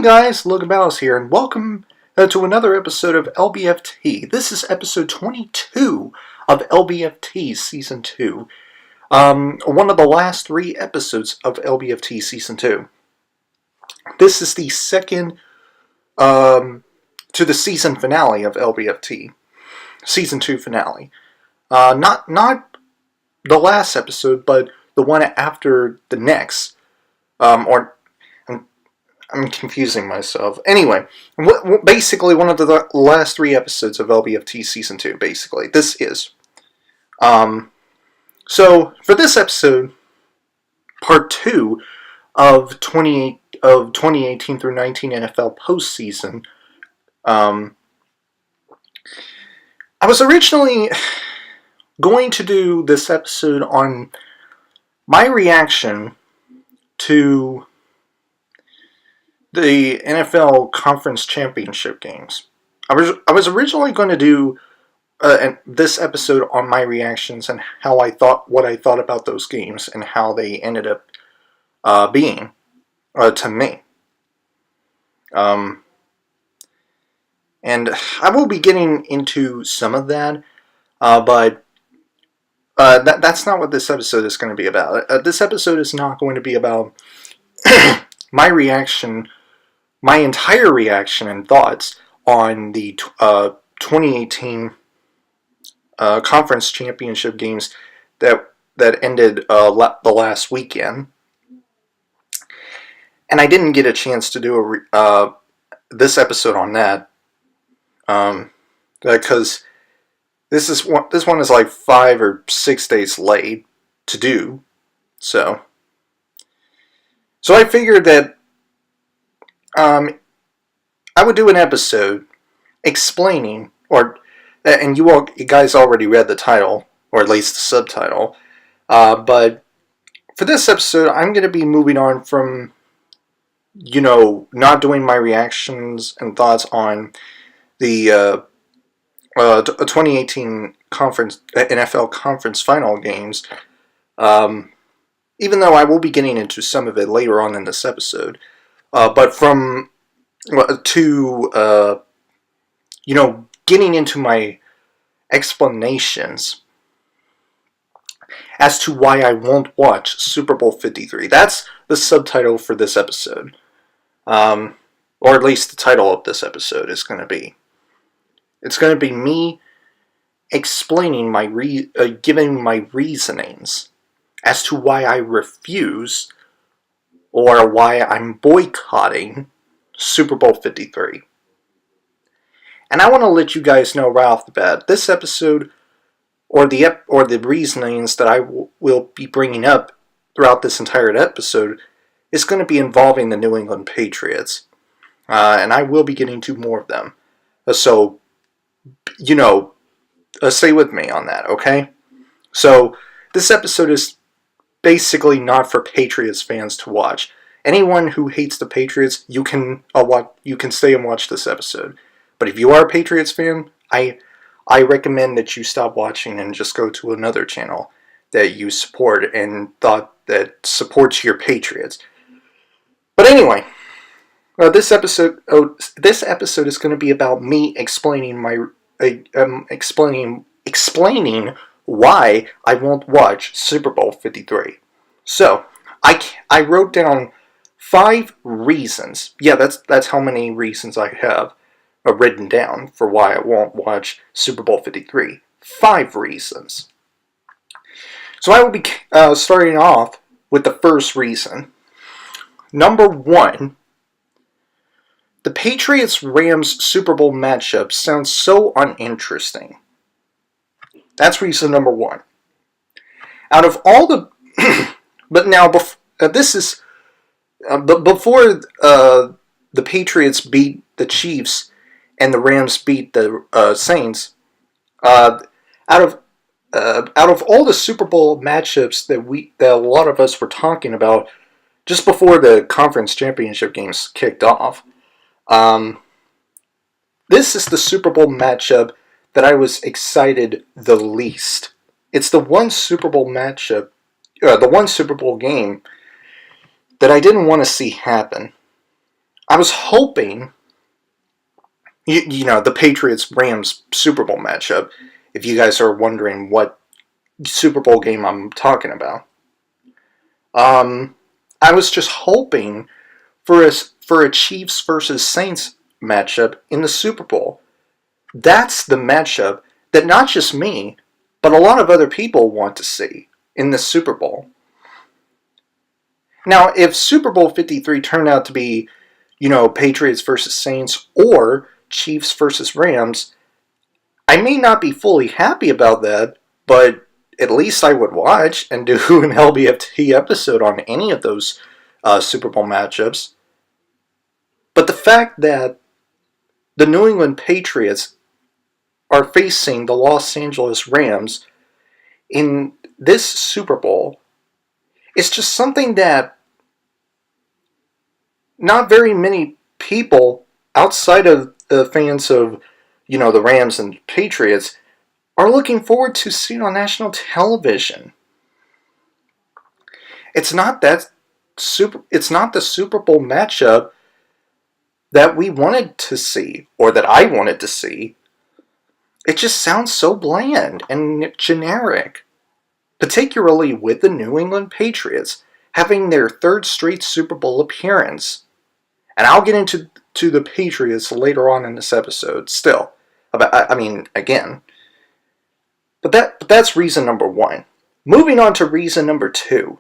guys, Logan here, and welcome to another episode of LBFT. This is episode 22 of LBFT Season 2. One of the last 3 episodes of LBFT Season 2. This is the second to the season finale of LBFT. Season 2 finale. Not the last episode, but the one after the next. I'm confusing myself. Anyway, basically one of the last 3 episodes of LBFT Season 2, basically. This is. So, for this episode, part 2 of 2018 through 19 NFL Postseason, I was originally going to do this episode on my reaction to the NFL Conference Championship games. I was originally going to do this episode on my reactions and what I thought about those games and how they ended up being to me. And I will be getting into some of that, but that's not what this episode is going to be about. This episode is not going to be about my reaction. My entire reaction and thoughts on the 2018 Conference Championship games that ended the last weekend. And I didn't get a chance to do this episode on that because this one is like 5 or 6 days late to do. So I figured that I would do an episode explaining, and you guys already read the title, or at least the subtitle, but for this episode, I'm going to be moving on from, not doing my reactions and thoughts on the 2018 NFL Conference Final games, even though I will be getting into some of it later on in this episode. But getting into my explanations as to why I won't watch Super Bowl 53. That's the subtitle for this episode. Or at least the title of this episode is going to be. It's going to be me explaining giving my reasonings as to why I refuse or why I'm boycotting Super Bowl 53. And I want to let you guys know right off the bat, this episode, or the reasonings that I will be bringing up throughout this entire episode, is going to be involving the New England Patriots. And I will be getting to more of them. So, stay with me on that, okay? So, this episode is basically not for Patriots fans to watch. Anyone who hates the Patriots, you can stay and watch this episode. But if you are a Patriots fan, I recommend that you stop watching and just go to another channel that you support and that supports your Patriots. But anyway, this episode is going to be about me explaining explaining why I won't watch Super Bowl 53. So, I wrote down 5 reasons. Yeah, that's how many reasons I have written down for why I won't watch Super Bowl 53. 5 reasons. So I will be starting off with the first reason. Number 1, the Patriots-Rams Super Bowl matchup sounds so uninteresting. That's reason number 1. Out of all the... but now, this is... before the Patriots beat the Chiefs and the Rams beat the Saints, out of all the Super Bowl matchups that a lot of us were talking about just before the Conference Championship games kicked off, this is the Super Bowl matchup that I was excited the least. It's the one Super Bowl matchup, the one Super Bowl game that I didn't want to see happen. I was hoping, the Patriots-Rams Super Bowl matchup, if you guys are wondering what Super Bowl game I'm talking about. I was just hoping for a Chiefs versus Saints matchup in the Super Bowl. That's the matchup that not just me, but a lot of other people want to see in the Super Bowl. Now, if Super Bowl 53 turned out to be, Patriots versus Saints or Chiefs versus Rams, I may not be fully happy about that, but at least I would watch and do an LBFT episode on any of those Super Bowl matchups. But the fact that the New England Patriots are facing the Los Angeles Rams in this Super Bowl is just something that not very many people outside of the fans of, the Rams and Patriots are looking forward to seeing on national television. It's not the Super Bowl matchup that we wanted to see, or that I wanted to see. It just sounds so bland and generic, particularly with the New England Patriots having their third straight Super Bowl appearance. And I'll get into the Patriots later on in this episode still. Again. But that's reason number one. Moving on to reason number two.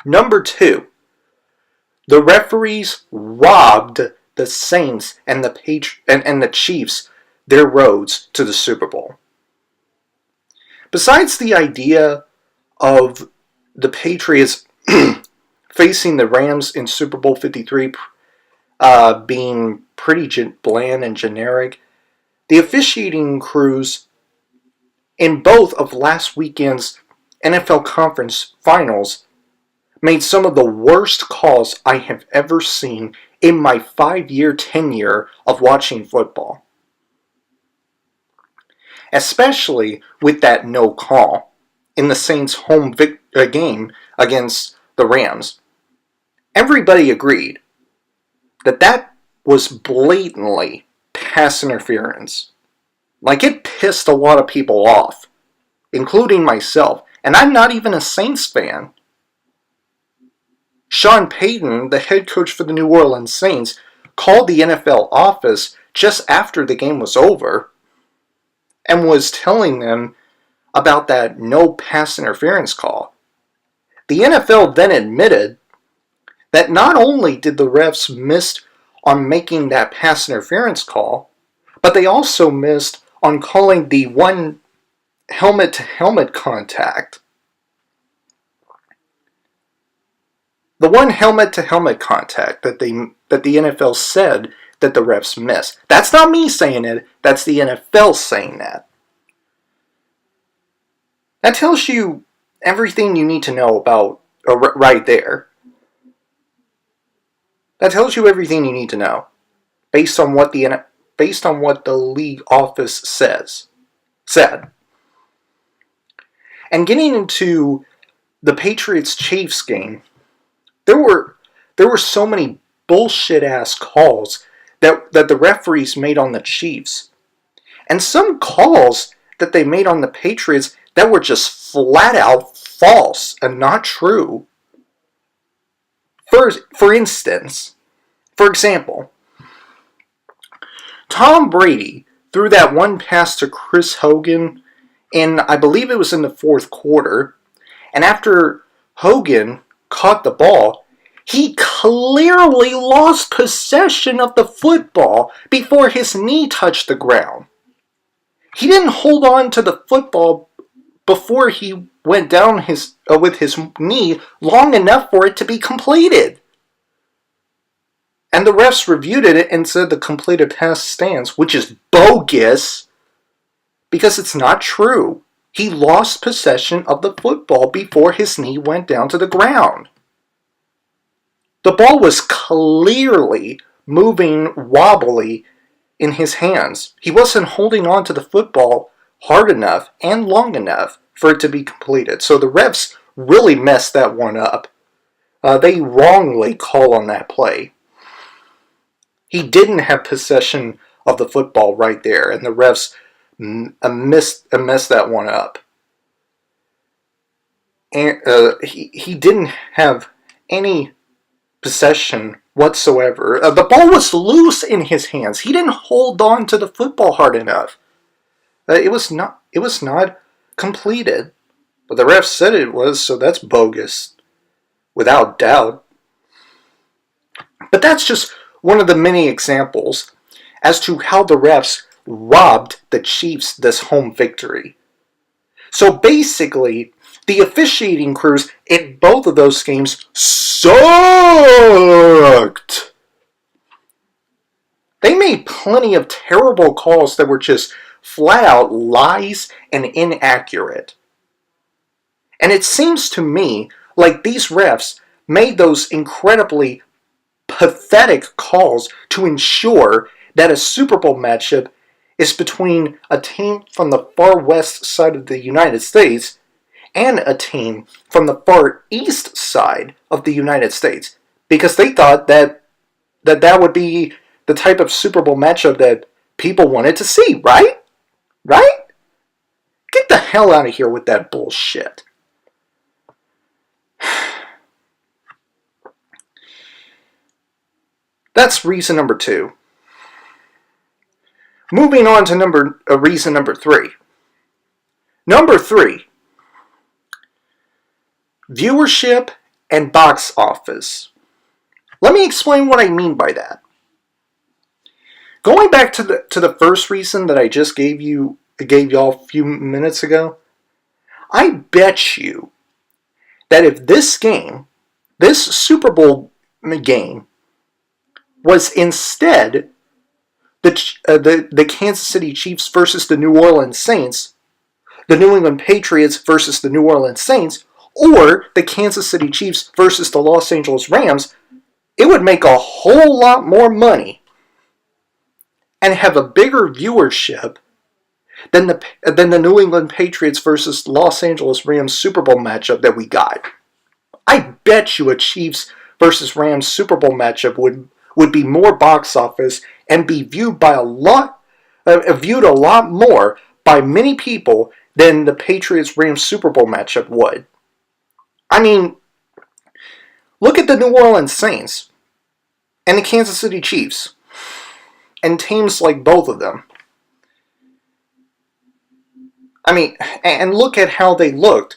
Number two, the referees robbed the Saints and the Chiefs their roads to the Super Bowl. Besides the idea of the Patriots facing the Rams in Super Bowl 53 being pretty bland and generic, the officiating crews in both of last weekend's NFL Conference Finals made some of the worst calls I have ever seen in my 5-year tenure of watching football. Especially with that no call in the Saints' home game against the Rams. Everybody agreed that was blatantly pass interference. Like, it pissed a lot of people off, including myself, and I'm not even a Saints fan. Sean Payton, the head coach for the New Orleans Saints, called the NFL office just after the game was over and was telling them about that no pass interference call. The NFL then admitted that not only did the refs miss on making that pass interference call, but they also missed on calling the one helmet-to-helmet contact. The one helmet-to-helmet contact that the NFL said that the refs missed. That's not me saying it, that's the NFL saying that. That tells you everything you need to know about, right there. That tells you everything you need to know, based on what the league office said. And getting into the Patriots-Chiefs game, there were so many bullshit-ass calls that the referees made on the Chiefs. And some calls that they made on the Patriots that were just flat-out false and not true. For example, Tom Brady threw that one pass to Chris Hogan I believe it was in the fourth quarter, and after Hogan caught the ball, he clearly lost possession of the football before his knee touched the ground. He didn't hold on to the football before he went down with his knee long enough for it to be completed. And the refs reviewed it and said the completed pass stands, which is bogus, because it's not true. He lost possession of the football before his knee went down to the ground. The ball was clearly moving wobbly in his hands. He wasn't holding on to the football hard enough and long enough for it to be completed. So the refs really messed that one up. They wrongly call on that play. He didn't have possession of the football right there, and the refs messed that one up. And he didn't have any possession whatsoever. The ball was loose in his hands. He didn't hold on to the football hard enough. It was not completed, but the ref said it was, so that's bogus, without doubt. But that's just one of the many examples as to how the refs robbed the Chiefs this home victory. So basically, the officiating crews in both of those games sucked. They made plenty of terrible calls that were just flat out lies and inaccurate. And it seems to me like these refs made those incredibly pathetic calls to ensure that a Super Bowl matchup is between a team from the far west side of the United States and a team from the far east side of the United States, because they thought that would be the type of Super Bowl matchup that people wanted to see, right? Right? Get the hell out of here with that bullshit. That's reason number 2. Moving on to reason number 3. Number 3. Viewership and box office. Let me explain what I mean by that. Going back to the first reason that I just gave y'all a few minutes ago, I bet you that if this Super Bowl game, was instead the Kansas City Chiefs versus the New Orleans Saints, the New England Patriots versus the New Orleans Saints, or the Kansas City Chiefs versus the Los Angeles Rams, it would make a whole lot more money and have a bigger viewership than the New England Patriots versus Los Angeles Rams Super Bowl matchup that we got. I bet you a Chiefs versus Rams Super Bowl matchup would be more box office and be viewed a lot more by many people than the Patriots-Rams Super Bowl matchup would. I mean, look at the New Orleans Saints and the Kansas City Chiefs and teams like both of them. I mean, and look at how they looked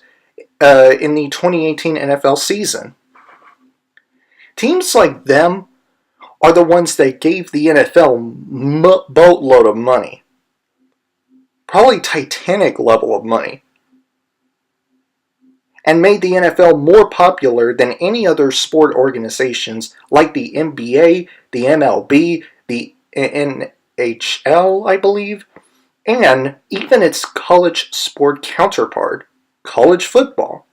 in the 2018 NFL season. Teams like them are the ones that gave the NFL boatload of money. Probably Titanic level of money. And made the NFL more popular than any other sport organizations like the NBA, the MLB, the NHL, I believe, and even its college sport counterpart, college football.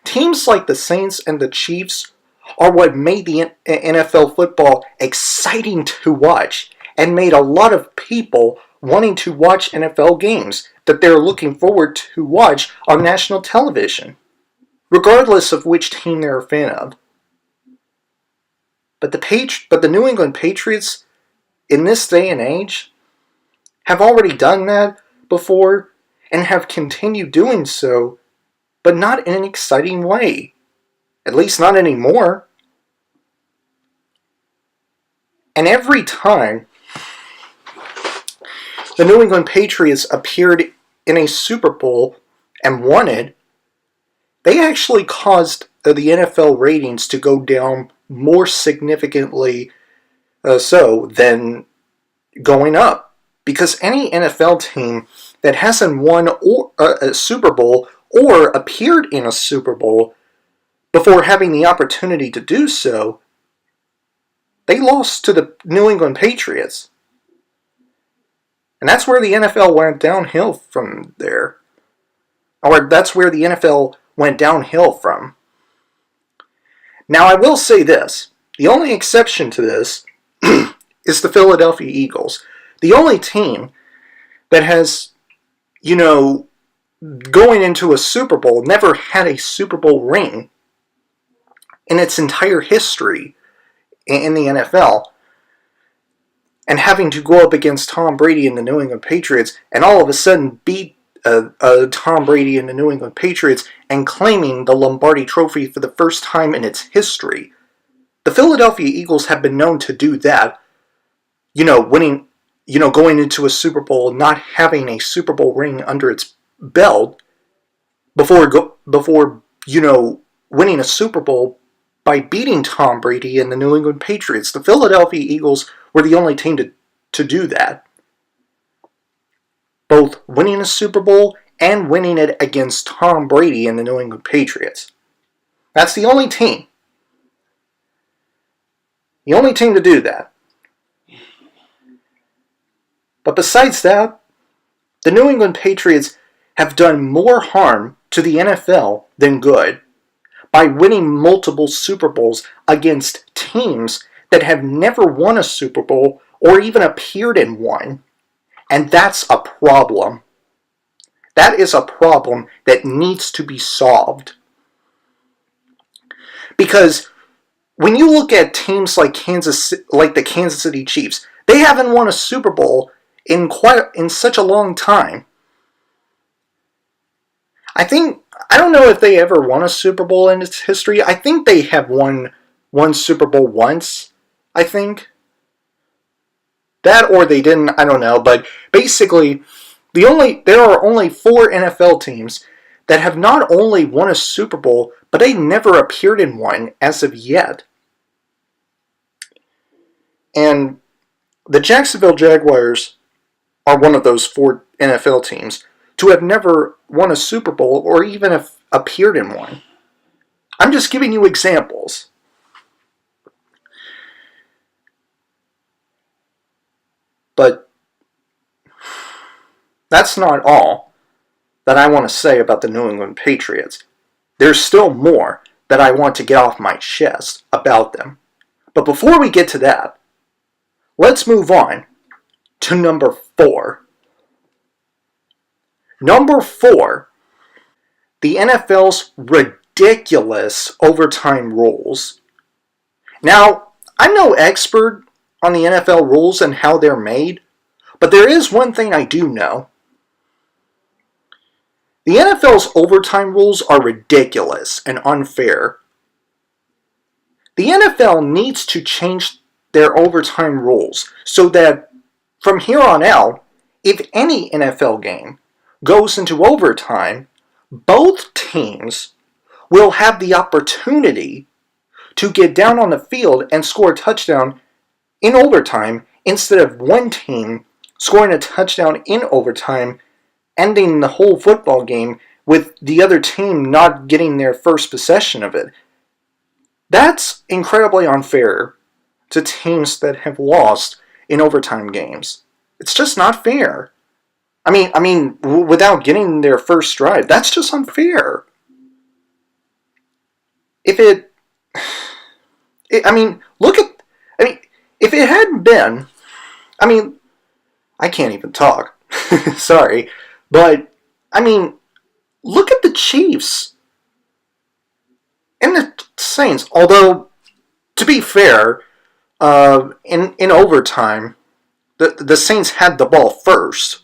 Teams like the Saints and the Chiefs are what made the NFL football exciting to watch and made a lot of people wanting to watch NFL games that they're looking forward to watch on national television, regardless of which team they're a fan of. But the New England Patriots, in this day and age, have already done that before and have continued doing so, but not in an exciting way. At least not anymore. And every time the New England Patriots appeared in a Super Bowl and won it, they actually caused the NFL ratings to go down more significantly so than going up. Because any NFL team that hasn't won a Super Bowl or appeared in a Super Bowl before having the opportunity to do so, they lost to the New England Patriots. And that's where the NFL went downhill from there. Or that's where the NFL went downhill from. Now, I will say this. The only exception to this is the Philadelphia Eagles. The only team that has, going into a Super Bowl, never had a Super Bowl ring in its entire history in the NFL, and having to go up against Tom Brady and the New England Patriots, and all of a sudden beat Tom Brady and the New England Patriots and claiming the Lombardi Trophy for the first time in its history. The Philadelphia Eagles have been known to do that, winning, going into a Super Bowl, not having a Super Bowl ring under its belt before winning a Super Bowl by beating Tom Brady and the New England Patriots. The Philadelphia Eagles were the only team to do that. Both winning a Super Bowl and winning it against Tom Brady and the New England Patriots. That's the only team. The only team to do that. But besides that, the New England Patriots have done more harm to the NFL than good by winning multiple Super Bowls against teams that have never won a Super Bowl or even appeared in one. And that's a problem. That is a problem that needs to be solved. Because when you look at teams like the Kansas City Chiefs, they haven't won a Super Bowl in such a long time. I don't know if they ever won a Super Bowl in its history. I think they have won one Super Bowl once, I think. That or they didn't, I don't know. But basically, there are only 4 NFL teams that have not only won a Super Bowl, but they never appeared in one as of yet. And the Jacksonville Jaguars are one of those 4 NFL teams to have never won a Super Bowl or even have appeared in one. I'm just giving you examples. But that's not all that I want to say about the New England Patriots. There's still more that I want to get off my chest about them. But before we get to that, let's move on to number 4. Number 4, the NFL's ridiculous overtime rules. Now, I'm no expert on the NFL rules and how they're made, but there is one thing I do know. The NFL's overtime rules are ridiculous and unfair. The NFL needs to change their overtime rules so that from here on out, if any NFL game goes into overtime, both teams will have the opportunity to get down on the field and score a touchdown in overtime instead of one team scoring a touchdown in overtime, ending the whole football game with the other team not getting their first possession of it. That's incredibly unfair to teams that have lost in overtime games. It's just not fair. I mean, without getting their first drive, that's just unfair. If it hadn't been, I can't even talk. Sorry. But, look at the Chiefs and the Saints. Although, to be fair, in overtime, the Saints had the ball first.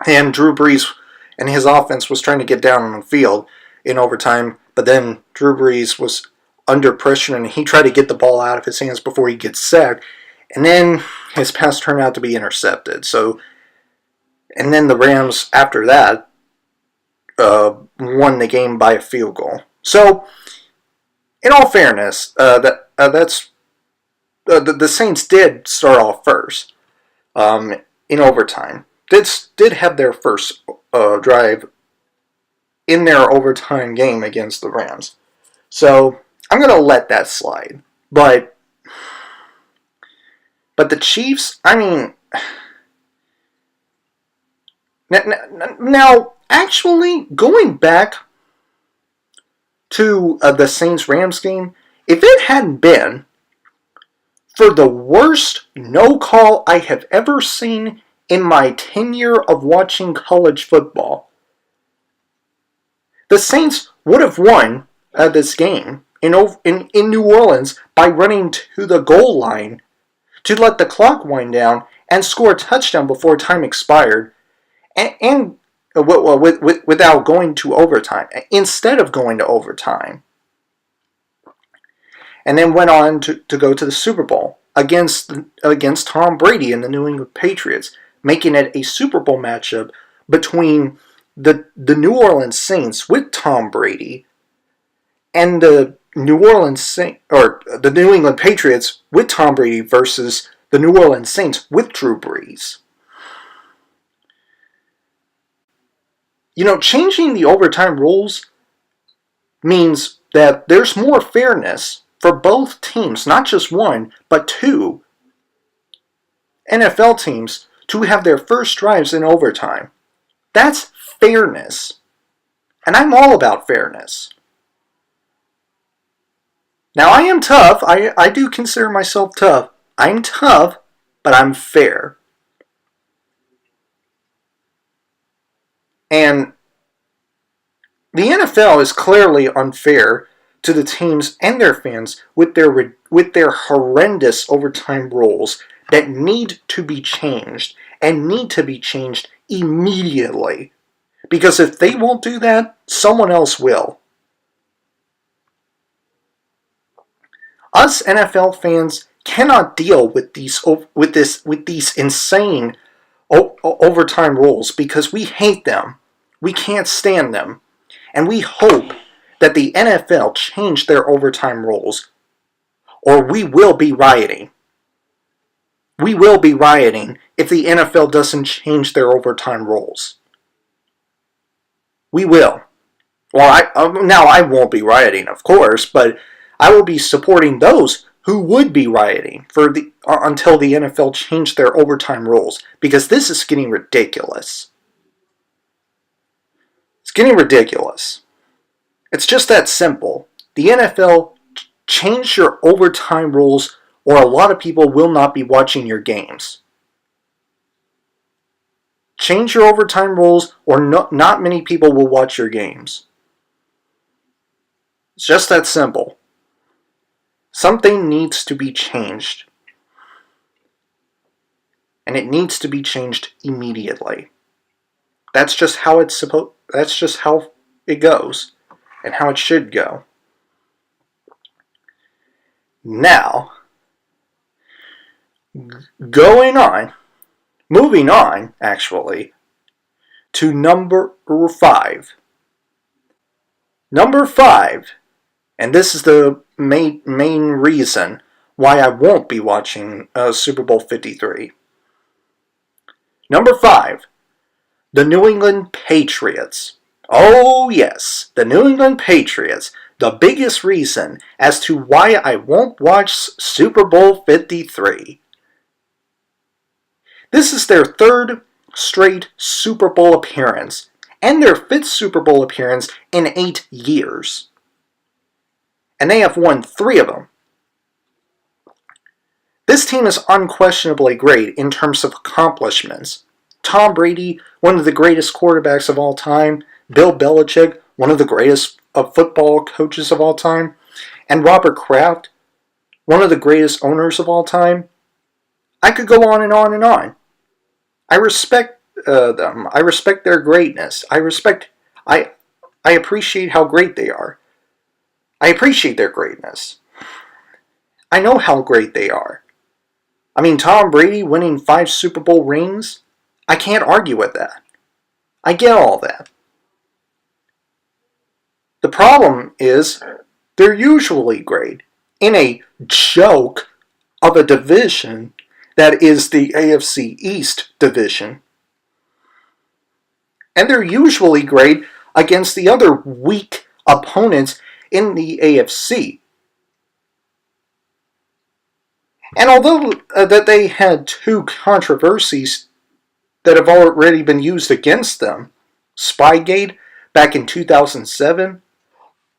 And Drew Brees and his offense was trying to get down on the field in overtime. But then Drew Brees was under pressure and he tried to get the ball out of his hands before he gets sacked. And then his pass turned out to be intercepted. And then the Rams, after that, won the game by a field goal. So, in all fairness, the Saints did start off first in overtime. Did have their first drive in their overtime game against the Rams. So, I'm going to let that slide. But the Chiefs, now, actually, going back to the Saints-Rams game, if it hadn't been for the worst no-call I have ever seen in my tenure of watching college football, the Saints would have won this game in New Orleans by running to the goal line to let the clock wind down and score a touchdown before time expired, and without going to overtime, instead of going to overtime. And then went on to go to the Super Bowl against Tom Brady and the New England Patriots, making it a Super Bowl matchup between the New Orleans Saints with Tom Brady and the New England Patriots with Tom Brady versus the New Orleans Saints with Drew Brees. Changing the overtime rules means that there's more fairness for both teams, not just one, but two NFL teams to have their first drives in overtime. That's fairness. And I'm all about fairness. Now, I am tough. I do consider myself tough. I'm tough, but I'm fair. And the NFL is clearly unfair to the teams and their fans with their horrendous overtime rules that need to be changed, and need to be changed immediately. Because if they won't do that, someone else will. Us NFL fans cannot deal with these insane overtime rules because we hate them. We can't stand them. And we hope that the NFL change their overtime rules, or we will be rioting. We will be rioting if the NFL doesn't change their overtime rules. We will. Well, I won't be rioting, of course, but I will be supporting those who would be rioting until the NFL changed their overtime rules, because this is getting ridiculous. It's getting ridiculous. It's just that simple. The NFL, change your overtime rules, or a lot of people will not be watching your games. Change your overtime rules, or not many people will watch your games. It's just that simple. Something needs to be changed. And it needs to be changed immediately. That's just how it goes, and how it should go. Now, moving on, actually, to number 5. Number 5, and this is the main reason why I won't be watching Super Bowl 53. Number 5, the New England Patriots. Oh yes, the New England Patriots. The biggest reason as to why I won't watch Super Bowl 53. This is their 3rd straight Super Bowl appearance, and their 5th Super Bowl appearance in 8 years. And they have won 3 of them. This team is unquestionably great in terms of accomplishments. Tom Brady, one of the greatest quarterbacks of all time. Bill Belichick, one of the greatest football coaches of all time. And Robert Kraft, one of the greatest owners of all time. I could go on and on and on. I respect them. I respect their greatness. I appreciate how great they are. I appreciate their greatness. I know how great they are. I mean, Tom Brady winning 5 Super Bowl rings, I can't argue with that. I get all that. The problem is, they're usually great in a joke of a division that is the AFC East division. And they're usually great against the other weak opponents in the AFC. And although that they had 2 controversies that have already been used against them, Spygate back in 2007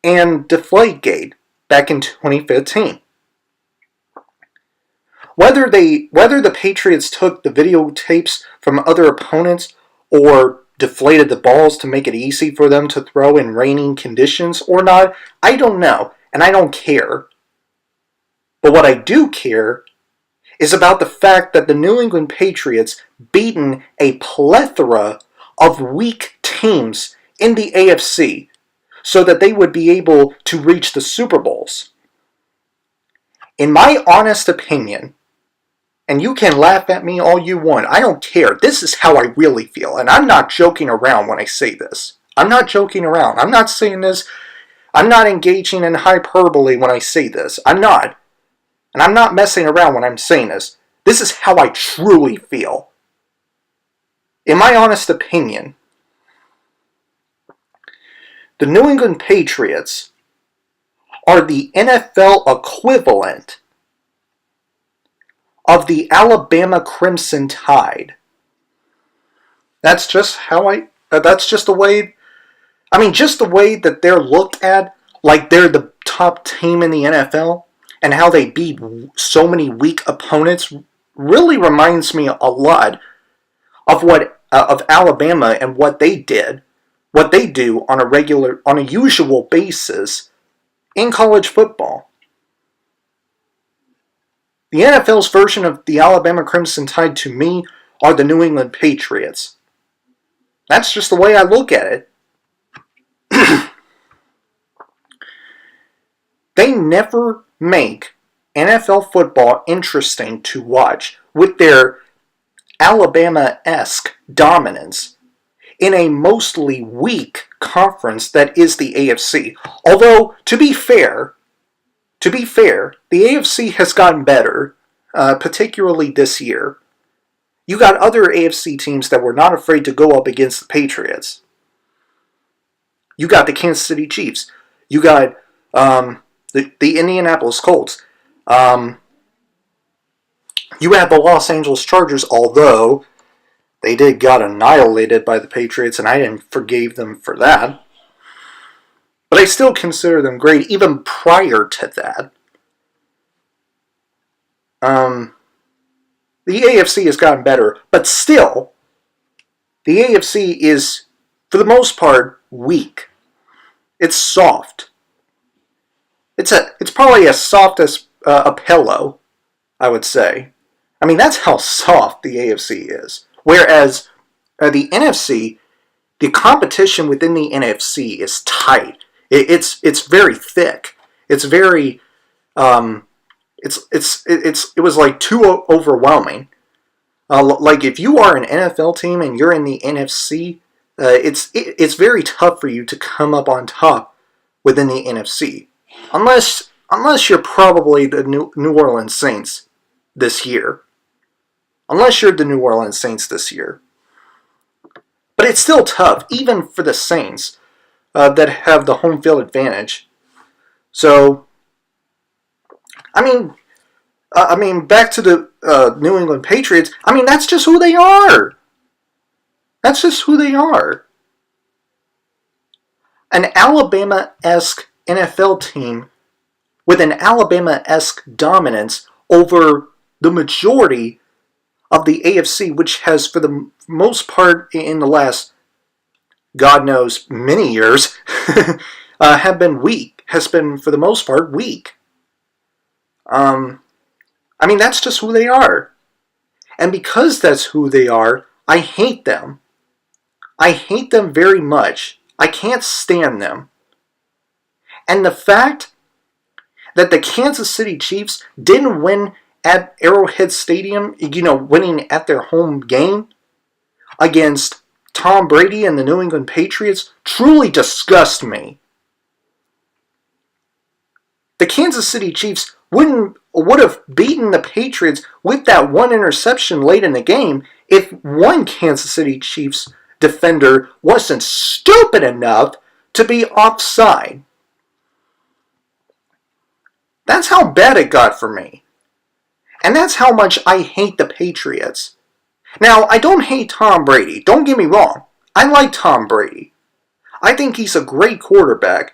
and Deflategate back in 2015. Whether the Patriots took the videotapes from other opponents or deflated the balls to make it easy for them to throw in raining conditions or not, I don't know. and I don't care. But what I do care is about the fact that the New England Patriots beaten a plethora of weak teams in the AFC so that they would be able to reach the Super Bowls. In my honest opinion, and you can laugh at me all you want, I don't care. This is how I really feel, and I'm not joking around when I say this. I'm not joking around. I'm not saying this. I'm not engaging in hyperbole when I say this. I'm not. And I'm not messing around when I'm saying this. This is how I truly feel. In my honest opinion, the New England Patriots are the NFL equivalent of the Alabama Crimson Tide. That's just that's just the way, just the way that they're looked at, like they're the top team in the NFL, and how they beat so many weak opponents, really reminds me a lot of of Alabama and what they do on a usual basis in college football. The NFL's version of the Alabama Crimson Tide, to me, are the New England Patriots. That's just the way I look at it. They never make NFL football interesting to watch with their Alabama-esque dominance in a mostly weak conference that is the AFC. Although, to be fair, the AFC has gotten better, particularly this year. You got other AFC teams that were not afraid to go up against the Patriots. You got the Kansas City Chiefs. You got the Indianapolis Colts. You have the Los Angeles Chargers, although they got annihilated by the Patriots, and I didn't forgive them for that. But I still consider them great, even prior to that. The AFC has gotten better, but still, the AFC is, for the most part, weak. It's soft. It's probably as soft as a pillow, I would say. That's how soft the AFC is. Whereas the NFC, the competition within the NFC is tight. It's very thick. It's very it was like too overwhelming. Like if you are an NFL team and you're in the NFC, it's very tough for you to come up on top within the NFC, unless you're probably the New Orleans Saints this year. Unless you're the New Orleans Saints this year. But it's still tough, even for the Saints that have the home field advantage. So, back to the New England Patriots. That's just who they are. That's just who they are. An Alabama-esque NFL team with an Alabama-esque dominance over the majority of the AFC, which has, for the most part, in the last, God knows, many years, have been weak. Has been, for the most part, weak. That's just who they are. And because that's who they are, I hate them. I hate them very much. I can't stand them. And the fact that the Kansas City Chiefs didn't win at Arrowhead Stadium, winning at their home game against Tom Brady and the New England Patriots, truly disgust me. The Kansas City Chiefs would have beaten the Patriots with that one interception late in the game if one Kansas City Chiefs defender wasn't stupid enough to be offside. That's how bad it got for me. And that's how much I hate the Patriots. Now, I don't hate Tom Brady. Don't get me wrong. I like Tom Brady. I think he's a great quarterback.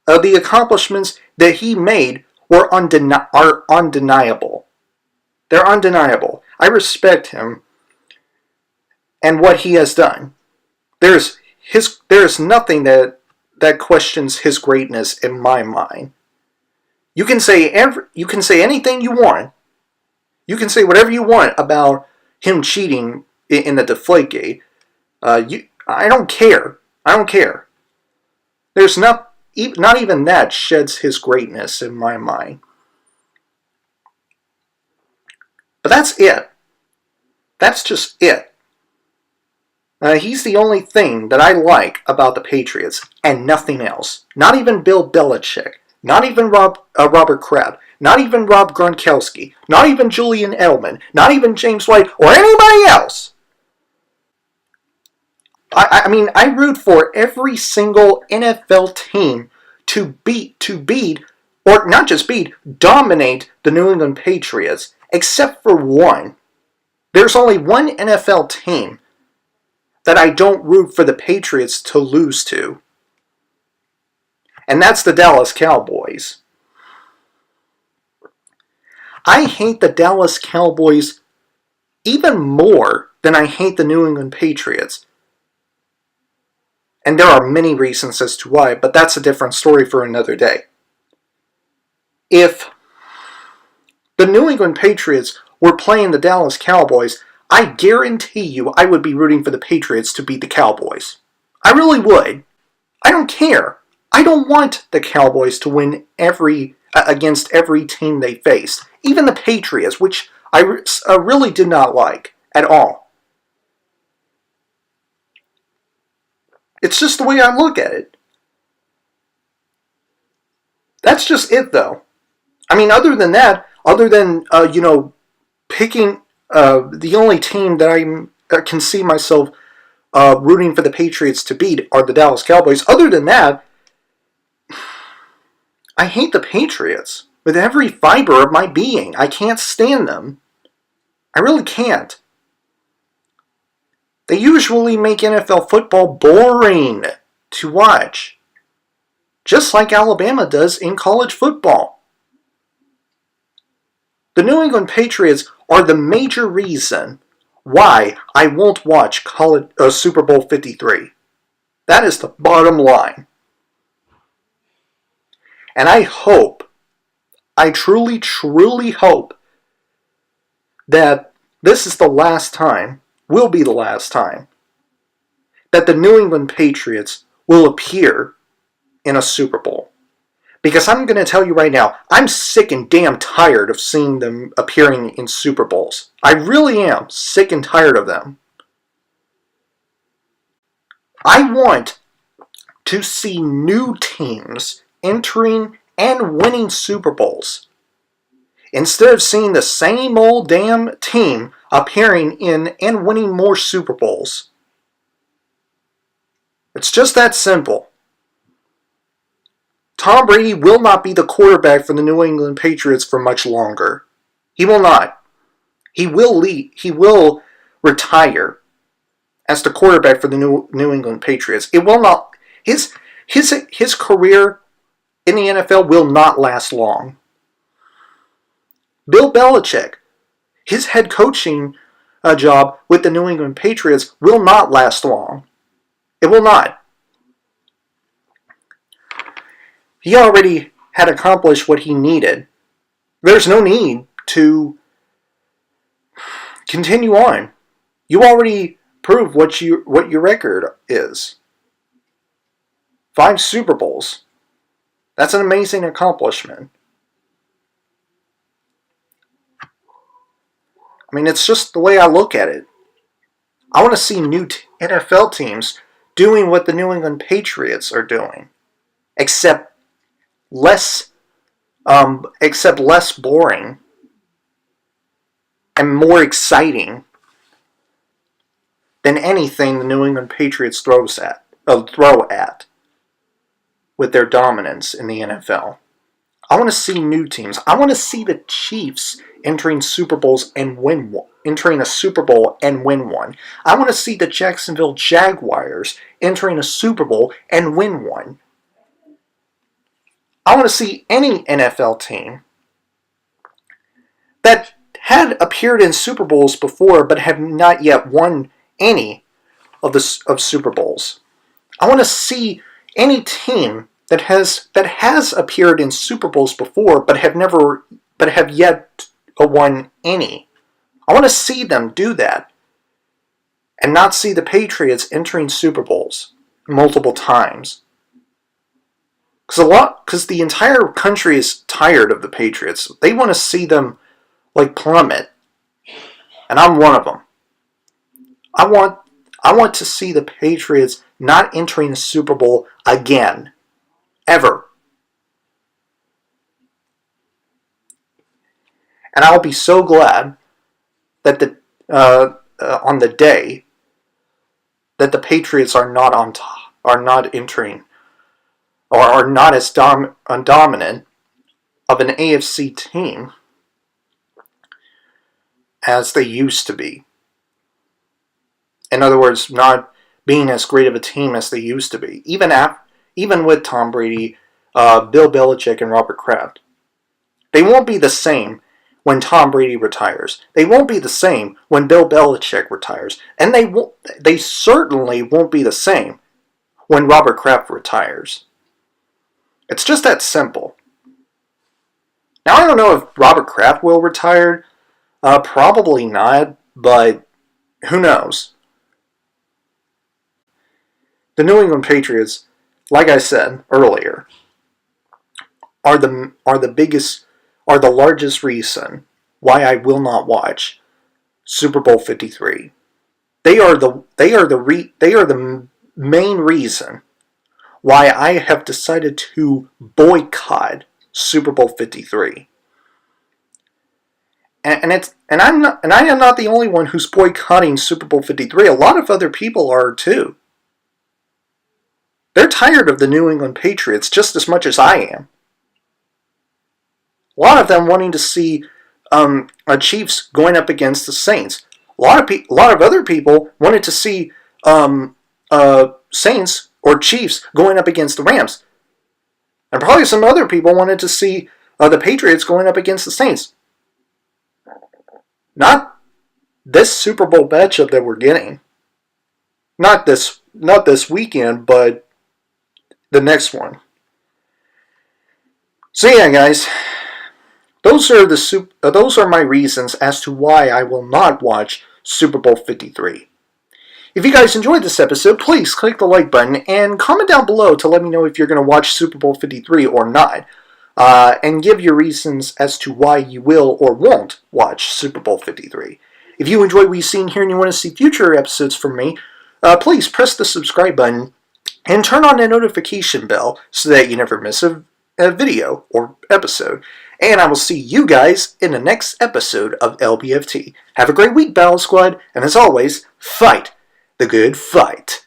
The accomplishments that he made are undeniable. They're undeniable. I respect him and what he has done. There's nothing that that questions his greatness in my mind. You can say anything you want. You can say whatever you want about him cheating in the Deflategate. I don't care. I don't care. There's not even that sheds his greatness in my mind. But that's it. That's just it. He's the only thing that I like about the Patriots, and nothing else. Not even Bill Belichick. Not even Robert Kraft. Not even Rob Gronkowski. Not even Julian Edelman. Not even James White or anybody else. I mean, I root for every single NFL team to beat, or not just beat, dominate the New England Patriots, except for one. There's only one NFL team that I don't root for the Patriots to lose to. And that's the Dallas Cowboys. I hate the Dallas Cowboys even more than I hate the New England Patriots. And there are many reasons as to why, but that's a different story for another day. If the New England Patriots were playing the Dallas Cowboys, I guarantee you I would be rooting for the Patriots to beat the Cowboys. I really would. I don't care. I don't want the Cowboys to win against every team they faced. Even the Patriots, which I really did not like at all. It's just the way I look at it. That's just it, though. I mean, other than that, picking the only team that I can see myself rooting for the Patriots to beat are the Dallas Cowboys. Other than that, I hate the Patriots with every fiber of my being. I can't stand them. I really can't. They usually make NFL football boring to watch, just like Alabama does in college football. The New England Patriots are the major reason why I won't watch Super Bowl 53. That is the bottom line. And I truly, truly hope that this is the last time, will be the last time, that the New England Patriots will appear in a Super Bowl. Because I'm going to tell you right now, I'm sick and damn tired of seeing them appearing in Super Bowls. I really am sick and tired of them. I want to see new teams entering and winning Super Bowls, instead of seeing the same old damn team appearing in and winning more Super Bowls. It's just that simple. Tom Brady will not be the quarterback for the New England Patriots for much longer. He will not. He will leave. He will retire as the quarterback for the New England Patriots. It will not. His career in the NFL will not last long. Bill Belichick, his head coaching job with the New England Patriots will not last long. It will not. He already had accomplished what he needed. There's no need to continue on. You already proved what your record is. 5 Super Bowls. That's an amazing accomplishment. I mean, it's just the way I look at it. I want to see new NFL teams doing what the New England Patriots are doing, except less boring and more exciting than anything the New England Patriots throw at with their dominance in the NFL. I want to see new teams. I want to see the Chiefs entering Super Bowls and win one. Entering a Super Bowl and win one. I want to see the Jacksonville Jaguars entering a Super Bowl and win one. I want to see any NFL team that had appeared in Super Bowls before but have not yet won any of Super Bowls. I want to see any team that has appeared in Super Bowls before but have yet won any. I want to see them do that and not see the Patriots entering Super Bowls multiple times. Because the entire country is tired of the Patriots. They want to see them plummet, and I'm one of them. I want to see the Patriots not entering the Super Bowl again, ever. And I'll be so glad that on the day that the Patriots are not on top, are not entering, or are not as dominant of an AFC team as they used to be. In other words, not being as great of a team as they used to be. Even with Tom Brady, Bill Belichick, and Robert Kraft. They won't be the same when Tom Brady retires. They won't be the same when Bill Belichick retires. And they certainly won't be the same when Robert Kraft retires. It's just that simple. Now, I don't know if Robert Kraft will retire. Probably not, but who knows? The New England Patriots, like I said earlier, are the largest reason why I will not watch Super Bowl 53. They are the main reason why I have decided to boycott Super Bowl 53. And I am not the only one who's boycotting Super Bowl 53. A lot of other people are too. They're tired of the New England Patriots just as much as I am. A lot of them wanting to see Chiefs going up against the Saints. A lot of other people wanted to see Saints or Chiefs going up against the Rams. And probably some other people wanted to see the Patriots going up against the Saints. Not this Super Bowl matchup that we're getting. Not this weekend, but the next one. So yeah, guys, those are my reasons as to why I will not watch Super Bowl 53. If you guys enjoyed this episode, please click the like button and comment down below to let me know if you're going to watch Super Bowl 53 or not. And give your reasons as to why you will or won't watch Super Bowl 53. If you enjoy what you've seen here and you want to see future episodes from me, please press the subscribe button and turn on the notification bell so that you never miss a video or episode. And I will see you guys in the next episode of LBFT. Have a great week, Battle Squad, and as always, fight the good fight.